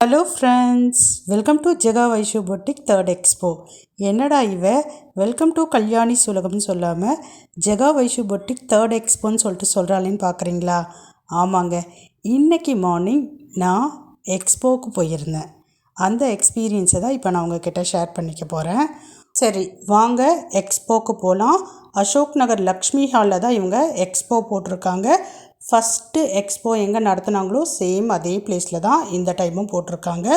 Hello friends, welcome to Jega Vaishu boutique third expo. என்னடா welcome to Kalyani சுலகம்னு சொல்லாமல் ஜெகா வைஷு பொட்டிக் தேர்ட் எக்ஸ்போன்னு சொல்கிறாளேன்னு பார்க்குறீங்களா? ஆமாங்க, இன்றைக்கி மார்னிங் நான் எக்ஸ்போவுக்கு போயிருந்தேன். அந்த எக்ஸ்பீரியன்ஸை தான் இப்போ நான் உங்ககிட்ட ஷேர் பண்ணிக்க போகிறேன். சரி வாங்க எக்ஸ்போவுக்கு போகலாம். அசோக் நகர் லக்ஷ்மி ஹாலில் தான் இவங்க எக்ஸ்போ போட்டிருக்காங்க. ஃபஸ்ட்டு எக்ஸ்போ எங்கே நடத்துனாங்களோ சேம் அதே பிளேஸில் தான் இந்த டைமும் போட்டிருக்காங்க.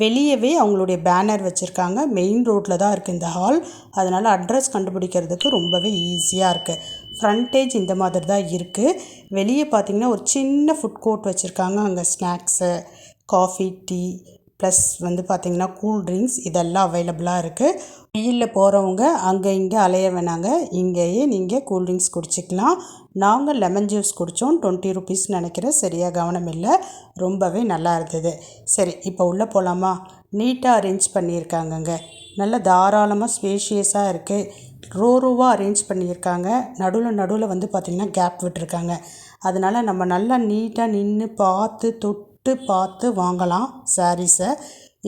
வெளியவே அவங்களுடைய பேனர் வச்சுருக்காங்க. மெயின் ரோட்டில் தான் இருக்குது இந்த ஹால். அதனால் அட்ரஸ் கண்டுபிடிக்கிறதுக்கு ரொம்பவே ஈஸியாக இருக்குது. ஃப்ரண்டேஜ் இந்த மாதிரி தான் இருக்குது. வெளியே பார்த்திங்கன்னா ஒரு சின்ன ஃபுட் கோர்ட் வச்சுருக்காங்க. அங்கே ஸ்நாக்ஸு, காஃபி, டீ ப்ளஸ் பார்த்திங்கன்னா கூல் ட்ரிங்க்ஸ் இதெல்லாம் அவைலபிளாக இருக்குது. வெயிலில் போகிறவங்க அங்கே இங்கே அலைய வேணாங்க, இங்கேயே நீங்கள் கூல்ட்ரிங்க்ஸ் குடிச்சிக்கலாம். நாங்கள் லெமன் ஜூஸ் குடித்தோம். 20 ருபீஸ் நினைக்கிறேன், சரியாக கவனம் இல்லை. ரொம்பவே நல்லா இருந்தது. சரி இப்போ உள்ளே போகலாமா? நீட்டாக அரேஞ்ச் பண்ணியிருக்காங்கங்க. நல்லா தாராளமாக ஸ்பேஷியஸாக இருக்குது. ரோவாக அரேஞ்ச் பண்ணியிருக்காங்க. நடுவில் பார்த்திங்கன்னா கேப் விட்டுருக்காங்க. அதனால் நம்ம நல்லா நீட்டாக நின்று பார்த்து வாங்கலாம் சாரீஸை.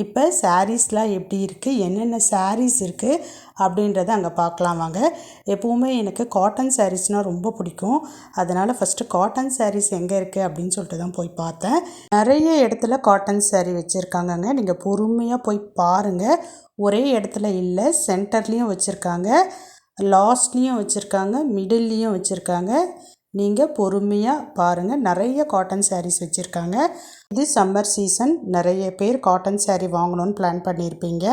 இப்போ சாரீஸ்லாம் எப்படி இருக்குது, என்னென்ன சாரீஸ் இருக்குது அப்படின்றத அங்கே பார்க்கலாம் வாங்க. எப்போவுமே எனக்கு காட்டன் சாரீஸ்னால் ரொம்ப பிடிக்கும். அதனால் ஃபஸ்ட்டு காட்டன் சாரீஸ் எங்கே இருக்குது அப்படின்னு சொல்லிட்டு தான் போய் பார்த்தேன். நிறைய இடத்துல காட்டன் சாரீ வச்சுருக்காங்கங்க. நீங்கள் பொறுமையாக போய் பாருங்கள். ஒரே இடத்துல இல்லை, சென்டர்லேயும் வச்சுருக்காங்க, லாஸ்ட்லேயும் வச்சுருக்காங்க, மிடில்லையும் வச்சுருக்காங்க. நீங்கள் பொறுமையாக பாருங்கள். நிறைய காட்டன் சாரீஸ் வச்சுருக்காங்க. இது சம்மர் சீசன். நிறைய பேர் காட்டன் சாரீ வாங்கணும்னு பிளான் பண்ணியிருப்பீங்க.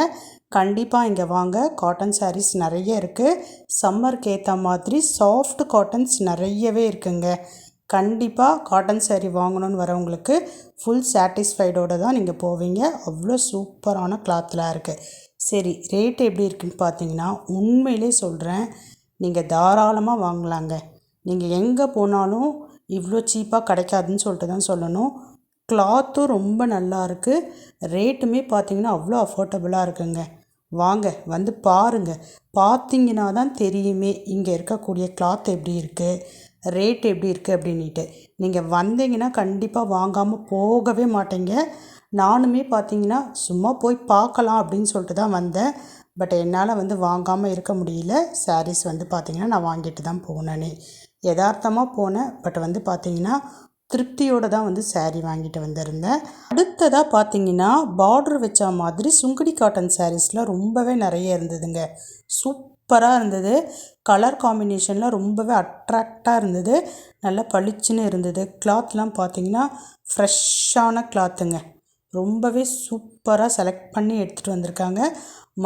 கண்டிப்பாக இங்கே வாங்க. காட்டன் சாரீஸ் நிறைய இருக்குது. சம்மருக்கு ஏற்ற மாதிரி சாஃப்ட் காட்டன்ஸ் நிறையவே இருக்குங்க. கண்டிப்பாக காட்டன் சாரீ வாங்கணும்னு வரவங்களுக்கு ஃபுல் சாட்டிஸ்ஃபைடோடு தான் நீங்கள் போவீங்க. அவ்வளோ சூப்பரான கிளாத்லாம் இருக்குது. சரி, ரேட் எப்படி இருக்குதுன்னு பார்த்தீங்கன்னா உண்மையிலே சொல்கிறேன், நீங்கள் தாராளமாக வாங்கலாங்க. நீங்கள் எங்கே போனாலும் இவ்வளோ சீப்பாக கிடைக்காதுன்னு சொல்லிட்டு தான் சொல்லணும். கிளாத்தும் ரொம்ப நல்லா இருக்குது. ரேட்டுமே பார்த்திங்கன்னா அவ்வளோ அஃபோர்டபுளாக இருக்குங்க. வாங்க பாருங்கள். பார்த்திங்கன்னா தான் தெரியுமே இங்கே இருக்கக்கூடிய கிளாத் எப்படி இருக்குது, ரேட் எப்படி இருக்குது அப்படின்ட்டு. நீங்கள் வந்தீங்கன்னா கண்டிப்பாக வாங்காமல் போகவே மாட்டீங்க. நானுமே பார்த்திங்கன்னா சும்மா போய் பார்க்கலாம் அப்படின்னு சொல்லிட்டு தான் வந்தேன். பட் என்னால் வாங்காமல் இருக்க முடியல. சாரீஸ் பார்த்திங்கன்னா நான் வாங்கிட்டு தான் போனேனே. யதார்த்தமாக போனேன். பட் பார்த்திங்கன்னா திருப்தியோடு தான் சாரீ வாங்கிட்டு வந்திருந்தேன். அடுத்ததாக பார்த்திங்கன்னா பார்டர் வச்ச மாதிரி சுங்குடி காட்டன் சாரீஸ்லாம் ரொம்பவே நிறைய இருந்ததுங்க. சூப்பராக இருந்தது. கலர் காம்பினேஷன்லாம் ரொம்பவே அட்ராக்டாக இருந்தது. நல்லா பளிச்சுன்னு இருந்தது. கிளாத்லாம் பார்த்திங்கன்னா ஃப்ரெஷ்ஷான கிளாத்துங்க. ரொம்பவே சூப்பராக செலக்ட் பண்ணி எடுத்துகிட்டு வந்திருக்காங்க.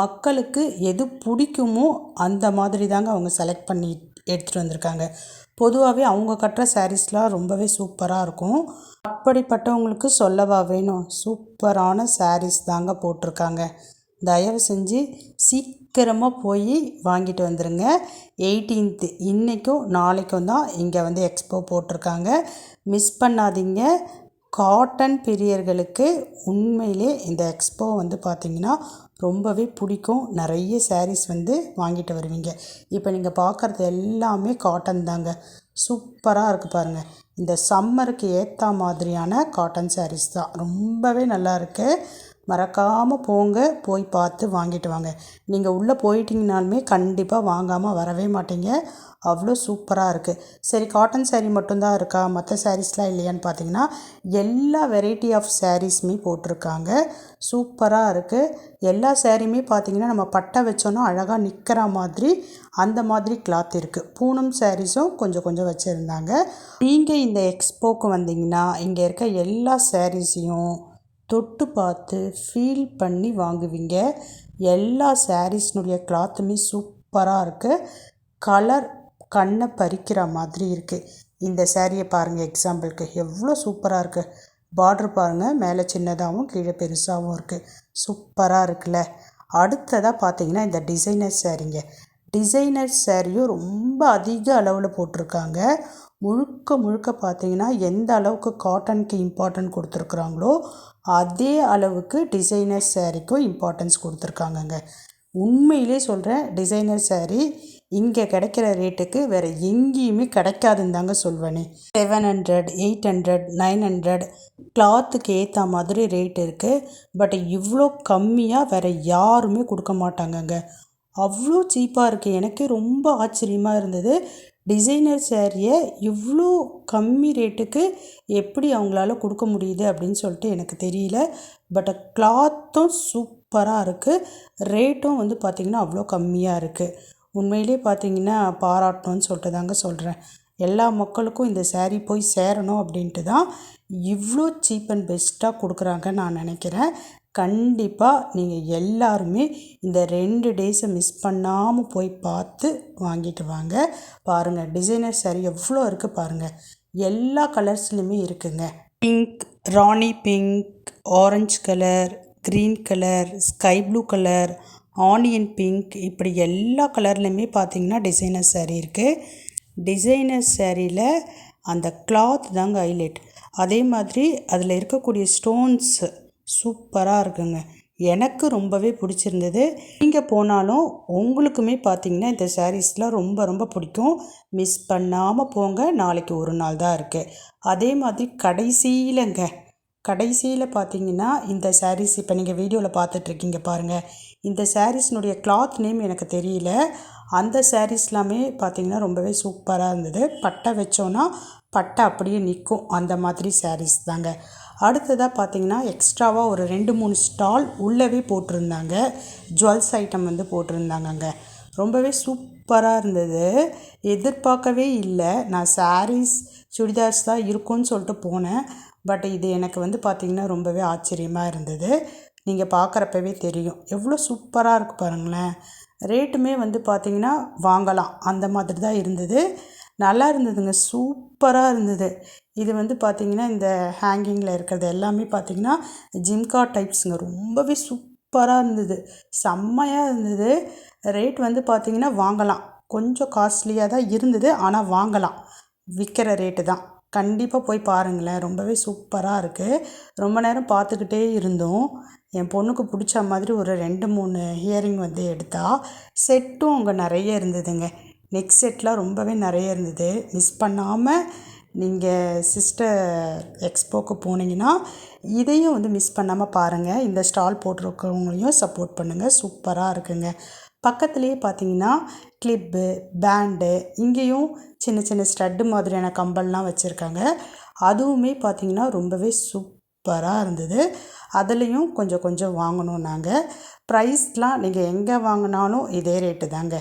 மக்களுக்கு எது பிடிக்குமோ அந்த மாதிரி தாங்க அவங்க செலக்ட் பண்ணி எடுத்துகிட்டு வந்திருக்காங்க. பொதுவாகவே அவங்க கட்டுற சாரீஸ்லாம் ரொம்பவே சூப்பராக இருக்கும். அப்படிப்பட்டவங்களுக்கு சொல்லவா வேணும், சூப்பரான சாரீஸ் தாங்க போட்டிருக்காங்க. தயவு செஞ்சு சீக்கிரமாக போய் வாங்கிட்டு வந்துடுங்க. 18th இன்றைக்கும் நாளைக்கும் தான் இங்கே எக்ஸ்போ போட்டிருக்காங்க. மிஸ் பண்ணாதீங்க. காட்டன் பிரியர்களுக்கு உண்மையிலே இந்த எக்ஸ்போ பார்த்திங்கன்னா ரொம்பவே பிடிக்கும். நிறைய சாரீஸ் வாங்கிட்டு வருவீங்க. இப்போ நீங்கள் பார்க்குறது எல்லாமே காட்டன் தாங்க. சூப்பராக இருக்குது பாருங்கள். இந்த சம்மருக்கு ஏற்ற மாதிரியான காட்டன் சாரீஸ் தான். ரொம்பவே நல்லா இருக்குது. மறக்காமல் போங்க, போய் பார்த்து வாங்கிட்டு வாங்க. நீங்கள் உள்ளே போயிட்டீங்கனாலுமே கண்டிப்பாக வாங்காமல் வரவே மாட்டீங்க. அவ்வளோ சூப்பராக இருக்குது. சரி, காட்டன் சாரீ மட்டும்தான் இருக்கா, மற்ற சாரீஸ்லாம் இல்லையான்னு பார்த்தீங்கன்னா எல்லா வெரைட்டி ஆஃப் சாரீஸுமே போட்டிருக்காங்க. சூப்பராக இருக்குது. எல்லா சாரியுமே பார்த்திங்கன்னா நம்ம பட்டை வச்சோன்னா அழகாக நிற்கிற மாதிரி அந்த மாதிரி கிளாத் இருக்குது. பூனம் சாரீஸும் கொஞ்சம் வச்சுருந்தாங்க. நீங்கள் இந்த எக்ஸ்போக்கு வந்தீங்கன்னா இங்கே இருக்க எல்லா சாரீஸையும் தொட்டு பார்த்து ஃபீல் பண்ணி வாங்குவீங்க. எல்லா சாரீஸ்னுடைய கிளாத்துமே சூப்பராக இருக்குது. கலர் கண்ணை பறிக்கிற மாதிரி இருக்குது. இந்த சாரியை பாருங்கள், எக்ஸாம்பிளுக்கு எவ்வளோ சூப்பராக இருக்குது. பார்டர் பாருங்கள், மேலே சின்னதாகவும் கீழே பெருசாகவும் இருக்குது. சூப்பராக இருக்குல்ல. அடுத்ததாக பார்த்தீங்கன்னா இந்த டிசைனர் சாரீங்க. டிசைனர் சாரியும் ரொம்ப அதிக அளவில் போட்டிருக்காங்க. முழுக்க பார்த்திங்கன்னா எந்த அளவுக்கு காட்டனுக்கு இம்பார்ட்டன்ட் கொடுத்துருக்குறாங்களோ அதே அளவுக்கு டிசைனர் சாரிக்கும் இம்பார்ட்டன்ஸ் கொடுத்துருக்காங்கங்க. உண்மையிலே சொல்கிறேன், டிசைனர் saree இங்கே கிடைக்கிற ரேட்டுக்கு வேறு எங்கேயுமே கிடைக்காதுன்னு தாங்க சொல்வேனே. 700, 800, 900 கிளாத்துக்கு ஏற்ற மாதிரி ரேட் இருக்குது. பட் இவ்வளோ கம்மியாக வேறு யாருமே கொடுக்க மாட்டாங்கங்க. அவ்வளோ சீப்பாக இருக்குது. எனக்கே ரொம்ப ஆச்சரியமாக இருந்தது. டிசைனர் சேரீயை இவ்வளோ கம்மி ரேட்டுக்கு எப்படி அவங்களால கொடுக்க முடியுது அப்படின்னு சொல்லிட்டு எனக்கு தெரியல. பட் கிளாத்தும் சூப்பராக இருக்குது. ரேட்டும் வந்து பார்த்திங்கன்னா அவ்வளோ கம்மியாக இருக்குது. உண்மையிலே பார்த்திங்கன்னா பாராட்டணும்னு சொல்லிட்டு தாங்க சொல்கிறேன். எல்லா மக்களுக்கும் இந்த saree போய் சேரணும் அப்படின்ட்டு தான் இவ்வளோ சீப் அண்ட் பெஸ்ட்டாக கொடுக்குறாங்கன்னு நான் நினைக்கிறேன். கண்டிப்பாக நீங்கள் எல்லாருமே இந்த 2 டேஸை மிஸ் பண்ணாமல் போய் பார்த்து வாங்கிட்டு வாங்க. பாருங்கள், டிசைனர் saree எவ்வளோ இருக்குது பாருங்கள். எல்லா கலர்ஸ்லையுமே இருக்குங்க. Pink, rani pink, orange colour, green colour, sky blue colour, onion pink, இப்படி எல்லா கலர்லையுமே பார்த்திங்கன்னா டிசைனர் saree இருக்குது. டிசைனர் சாரியில் அந்த கிளாத் தாங்க ஹைலைட். அதே மாதிரி அதில் இருக்கக்கூடிய ஸ்டோன்ஸ் சூப்பராக இருக்குங்க. எனக்கு ரொம்பவே பிடிச்சிருந்தது. நீங்கள் போனாலும் உங்களுக்குமே பார்த்திங்கன்னா இந்த சாரீஸ்லாம் ரொம்ப ரொம்ப பிடிக்கும். மிஸ் பண்ணாமல் போங்க. நாளைக்கு ஒரு நாள் தான் இருக்குது. அதே மாதிரி கடைசியில் பார்த்திங்கன்னா இந்த சாரீஸ் இப்போ நீங்கள் வீடியோவில் பார்த்துட்ருக்கீங்க பாருங்கள். இந்த சாரீஸ்னுடைய கிளாத் நேம் எனக்கு தெரியல. அந்த சாரீஸ்லாமே பார்த்திங்கன்னா ரொம்பவே சூப்பராக இருந்தது. பட்டை வச்சோன்னா பட்டை அப்படியே நிற்கும், அந்த மாதிரி சாரீஸ் தாங்க. அடுத்ததாக பார்த்திங்கன்னா எக்ஸ்ட்ராவாக ஒரு 2-3 ஸ்டால் உள்ளவே போட்டிருந்தாங்க. ஜுவல்ஸ் ஐட்டம் வந்து போட்டிருந்தாங்கங்க. ரொம்பவே சூப்பராக இருந்தது. எதிர்பார்க்கவே இல்லை. நான் சாரீஸ் சுடிதார்ஸ் தான் இருக்கும்னு சொல்லிட்டு போனேன். பட் இது எனக்கு வந்து பார்த்திங்கன்னா ரொம்பவே ஆச்சரியமாக இருந்தது. நீங்கள் பார்க்குறப்பவே தெரியும் எவ்வளோ சூப்பராக இருக்குது பாருங்களேன். ரேட்டுமே வந்து பார்த்திங்கன்னா வாங்கலாம், அந்த மாதிரி தான் இருந்தது. நல்லா இருந்ததுங்க, சூப்பராக இருந்தது. இது வந்து பார்த்திங்கன்னா இந்த ஹேங்கிங்கில் இருக்கிறது எல்லாமே பார்த்திங்கன்னா ஜிம்கா டைப்ஸுங்க. ரொம்பவே சூப்பராக இருந்தது, செம்மையாக இருந்தது. ரேட் வந்து பார்த்திங்கன்னா வாங்கலாம், கொஞ்சம் காஸ்ட்லியாக தான் இருந்தது, ஆனால் வாங்கலாம், விற்கிற ரேட்டு தான். கண்டிப்பாக போய் பாருங்களேன், ரொம்பவே சூப்பராக இருக்குது. ரொம்ப நேரம் பார்த்துக்கிட்டே இருந்தோம். என் பொண்ணுக்கு பிடிச்ச மாதிரி ஒரு 2-3 இயரிங் வந்து எடுத்தா. செட்டும் அங்கே நிறைய இருந்ததுங்க. நெக் செட்லாம் ரொம்பவே நிறைய இருந்தது. மிஸ் பண்ணாமல் நீங்கள் சிஸ்டர் எக்ஸ்போக்கு போனீங்கன்னா இதையும் வந்து மிஸ் பண்ணாமல் பாருங்கள். இந்த ஸ்டால் போட்டிருக்கிறவங்களையும் சப்போர்ட் பண்ணுங்கள், சூப்பராக இருக்குங்க. பக்கத்துலேயே பார்த்தீங்கன்னா கிளிப்பு, பேண்டு, இங்கேயும் சின்ன சின்ன ஸ்டட்டு மாதிரியான கம்பல்லாம் வச்சுருக்காங்க. அதுவுமே பார்த்திங்கன்னா ரொம்பவே சூப்பராக இருந்தது. அதுலேயும் கொஞ்சம் கொஞ்சம் வாங்கணும் நாங்கள். ப்ரைஸ்லாம் நீங்கள் எங்கே வாங்கினாலும் இதே ரேட்டு தாங்க.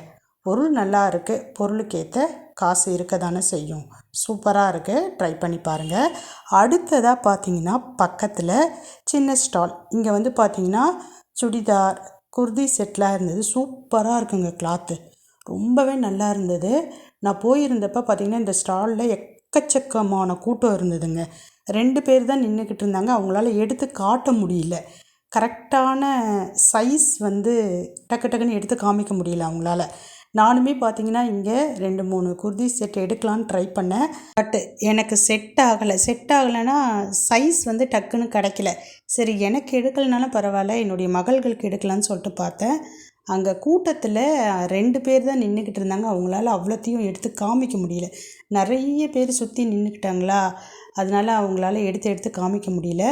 பொருள் நல்லா இருக்குது, பொருளுக்கேற்ற காசு இருக்க தானே செய்யும். சூப்பராக இருக்குது, ட்ரை பண்ணி பாருங்கள். அடுத்ததாக பார்த்திங்கன்னா பக்கத்தில் சின்ன ஸ்டால். இங்கே வந்து பார்த்திங்கன்னா சுடிதார், குர்தி செட்லாம் இருந்தது. சூப்பராக இருக்குங்க, கிளாத்து ரொம்பவே நல்லா இருந்தது. நான் போயிருந்தப்போ பார்த்திங்கன்னா இந்த ஸ்டாலில் எக்கச்சக்கமான கூட்டம் இருந்ததுங்க. 2 பேர் தான் நின்றுக்கிட்டு இருந்தாங்க. அவங்களால எடுத்து காட்ட முடியல. கரெக்டான சைஸ் வந்து டக்குன்னு எடுத்து காமிக்க முடியல அவங்களால. நானுமே பார்த்திங்கன்னா இங்கே 2-3 குர்தி செட் எடுக்கலான்னு ட்ரை பண்ணேன். பட் எனக்கு செட் ஆகலைன்னா சைஸ் வந்து டக்குன்னு கிடைக்கல. சரி, எனக்கு எடுக்கலைனாலும் பரவாயில்ல, என்னுடைய மகள்களுக்கு எடுக்கலான்னு சொல்லிட்டு பார்த்தேன். அங்கே கூட்டத்தில் 2 பேர் தான் நின்றுக்கிட்டு இருந்தாங்க. அவங்களால அவ்வளோத்தையும் எடுத்து காமிக்க முடியல. நிறைய பேர் சுற்றி நின்றுக்கிட்டாங்களா, அதனால் அவங்களால எடுத்து காமிக்க முடியல.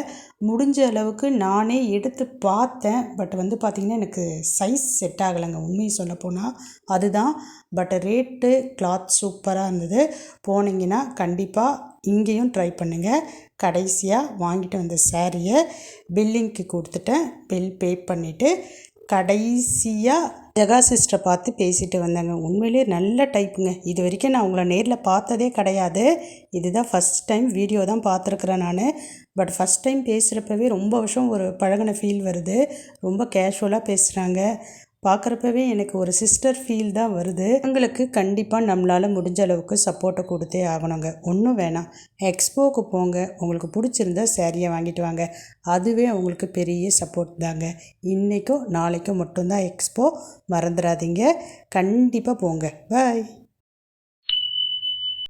முடிஞ்ச அளவுக்கு நானே எடுத்து பார்த்தேன். பட் வந்து பார்த்திங்கன்னா எனக்கு சைஸ் செட் ஆகலைங்க, உண்மையை சொல்லப்போனால் அதுதான். பட் ரேட்டு, கிளாத் சூப்பராக இருந்தது. போனீங்கன்னா கண்டிப்பாக இங்கேயும் ட்ரை பண்ணுங்கள். கடைசியாக வாங்கிட்டு வந்த சாரியை பில்லிங்க்கு கொடுத்துட்டேன். பில் பே பண்ணிவிட்டு கடைசியாக ஜெகா சிஸ்டரை பார்த்து பேசிட்டு வந்தாங்க. உண்மையிலே நல்ல டைப்புங்க. இது வரைக்கும் நான் உங்களை நேரில் பார்த்ததே கிடையாது. இதுதான் ஃபஸ்ட் டைம், வீடியோ தான் பார்த்துருக்குறேன் நான். பட் ஃபஸ்ட் டைம் பேசுகிறப்பவே ரொம்ப வருஷம் ஒரு பழகின ஃபீல் வருது. ரொம்ப கேஷுவலாக பேசுகிறாங்க. பார்க்குறப்பவே எனக்கு ஒரு சிஸ்டர் ஃபீல் தான் வருது. உங்களுக்கு கண்டிப்பாக நம்மளால் முடிஞ்ச அளவுக்கு சப்போர்ட்டை கொடுத்தே ஆகணுங்க. ஒன்றும் வேணாம், எக்ஸ்போவுக்கு போங்க, உங்களுக்கு பிடிச்சிருந்தா சேரீயை வாங்கிட்டு வாங்க. அதுவே உங்களுக்கு பெரிய சப்போர்ட் தாங்க. இன்றைக்கும் நாளைக்கும் மட்டும்தான் எக்ஸ்போ, மறந்துடாதீங்க. கண்டிப்பாக போங்க. பாய்.